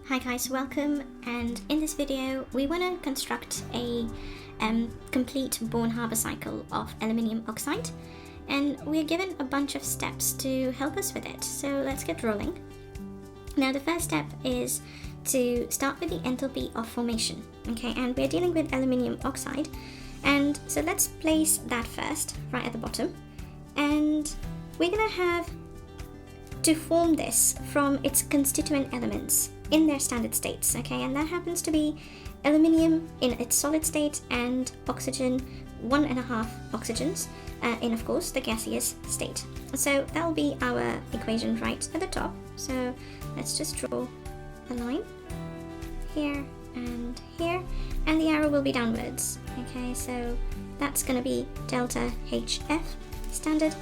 Hi guys, welcome, and in this video we want to construct a complete Born-Haber cycle of aluminium oxide, and we're given a bunch of steps to help us with it, so let's get rolling. Now the first step is to start with the enthalpy of formation, okay, and we're dealing with aluminium oxide, and so let's place that first, right at the bottom, and we're going to have to form this from its constituent elements in their standard states, okay, and that happens to be aluminium in its solid state and oxygen, 1.5 oxygens in, of course, the gaseous state. So that will be our equation right at the top. So let's just draw a line here, and the arrow will be downwards, okay, so that's going to be delta HF standard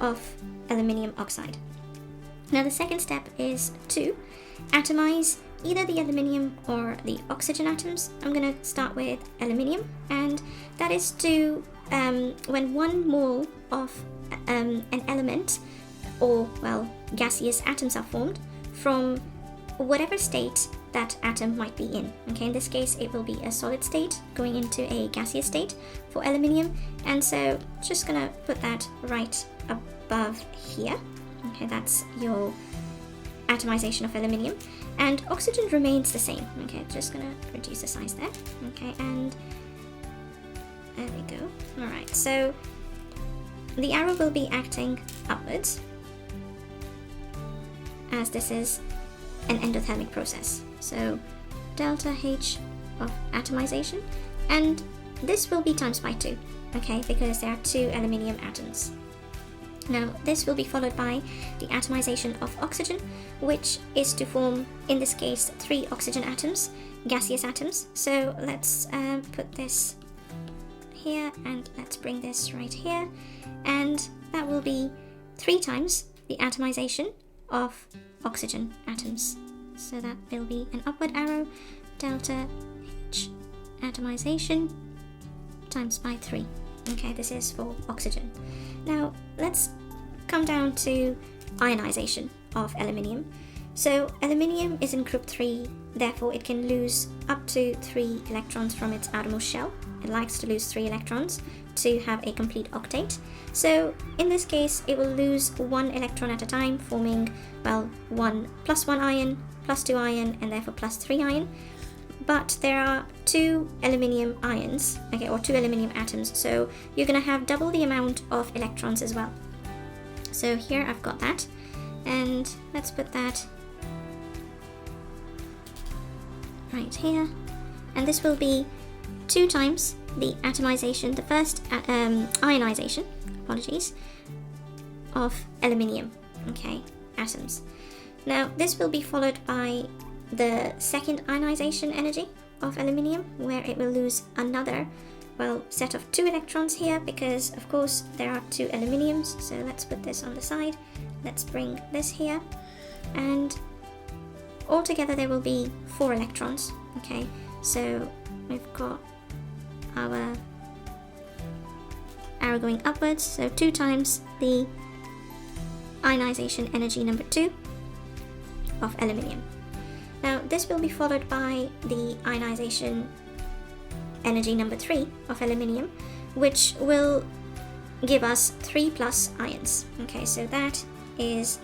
of aluminium oxide. Now the second step is to atomize either the aluminium or the oxygen atoms. I'm going to start with aluminium, and that is to when 1 mole of an element, or well, gaseous atoms are formed from whatever state that atom might be in. Okay, in this case it will be a solid state going into a gaseous state for aluminium, and so just gonna put that right above here. Okay, that's your atomization of aluminium, and oxygen remains the same. Okay, just gonna reduce the size there. Okay, and there we go. Alright, so the arrow will be acting upwards, as this is an endothermic process. So delta H of atomization, and this will be times by 2, okay, because there are 2 aluminium atoms. Now this will be followed by the atomization of oxygen, which is to form, in this case, 3 oxygen atoms, gaseous atoms. So let's put this here, and let's bring this right here, and that will be 3 times the atomization of oxygen atoms. So that will be an upward arrow, delta H atomization times by 3. Okay, this is for oxygen. Now let's come down to ionization of aluminium. So aluminium is in group 3, therefore it can lose up to 3 electrons from its outermost shell. It likes to lose 3 electrons to have a complete octet. So in this case it will lose 1 electron at a time, forming, well, 1 plus 1 ion, plus 2 ion, and therefore plus 3 ion. But there are 2 aluminium ions, okay, or 2 aluminium atoms, so you're going to have double the amount of electrons as well. So here I've got that, and let's put that right here, and this will be 2 times the atomization, the first ionization, apologies, of aluminium, okay, atoms. Now this will be followed by the second ionization energy of aluminium, where it will lose another, well, set of 2 electrons here, because of course there are 2 aluminiums. So let's put this on the side, let's bring this here, and altogether there will be 4 electrons. Okay, so we've got our arrow going upwards, so 2 times the ionization energy number 2 of aluminium. Now this will be followed by the ionization energy number 3 of aluminium, which will give us 3 plus ions. Okay, so that is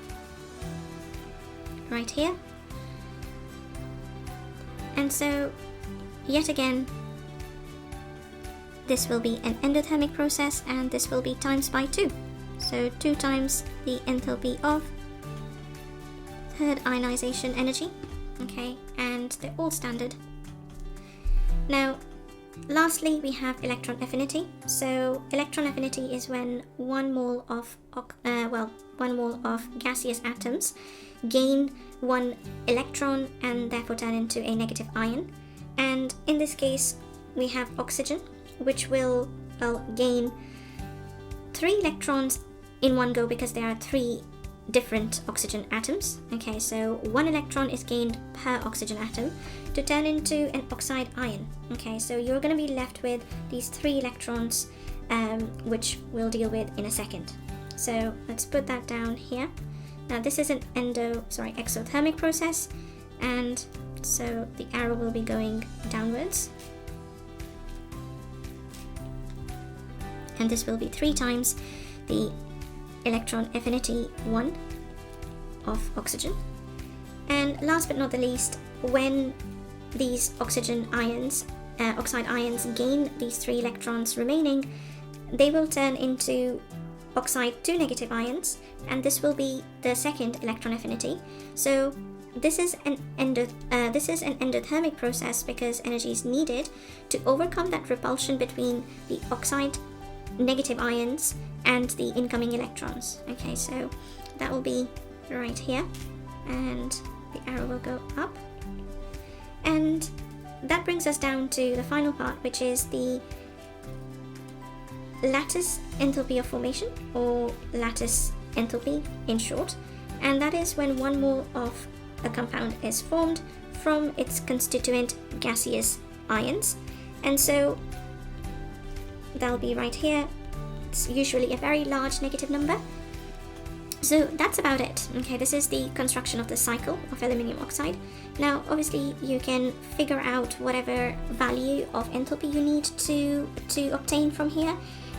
right here. And so yet again this will be an endothermic process, and this will be times by 2. So 2 times the enthalpy of third ionization energy. Okay, and they're all standard. Now lastly we have electron affinity. So electron affinity is when 1 mole of 1 mole of gaseous atoms gain 1 electron and therefore turn into a negative ion, and in this case we have oxygen, which will, well, gain 3 electrons in one go, because there are 3 different oxygen atoms. Okay, so 1 electron is gained per oxygen atom to turn into an oxide ion. Okay, so you're going to be left with these 3 electrons, which we'll deal with in a second. So let's put that down here. Now this is an exothermic process, and So the arrow will be going downwards. And this will be 3 times the electron affinity 1 of oxygen. And last but not the least, when these oxide ions gain these 3 electrons remaining, they will turn into oxide 2 negative ions, and this will be the second electron affinity. So this is an endothermic process because energy is needed to overcome that repulsion between the oxide negative ions and the incoming electrons. Okay, so that will be right here, and the arrow will go up, and that brings us down to the final part, which is the lattice enthalpy of formation, or lattice enthalpy in short, and that is when 1 mole of a compound is formed from its constituent gaseous ions. And so that'll be right here. It's usually a very large negative number. So that's about it. Okay, this is the construction of the cycle of aluminium oxide. Now obviously you can figure out whatever value of enthalpy you need to obtain from here,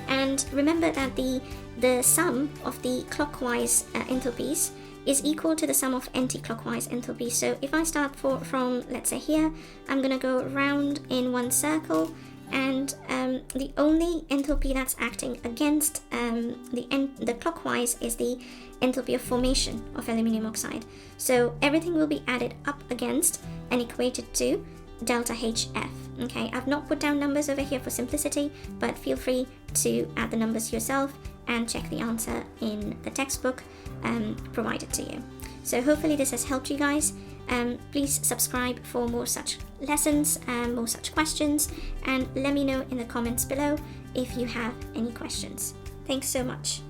and remember that the sum of the clockwise enthalpies is equal to the sum of anti-clockwise enthalpy. So if I start from let's say here, I'm gonna go round in one circle, and the only enthalpy that's acting against the clockwise is the enthalpy of formation of aluminium oxide. So everything will be added up against and equated to delta HF. Okay, I've not put down numbers over here for simplicity, but feel free to add the numbers yourself and check the answer in the textbook provided to you. So hopefully this has helped you guys. Please subscribe for more such lessons, more such questions, and let me know in the comments below if you have any questions. Thanks so much.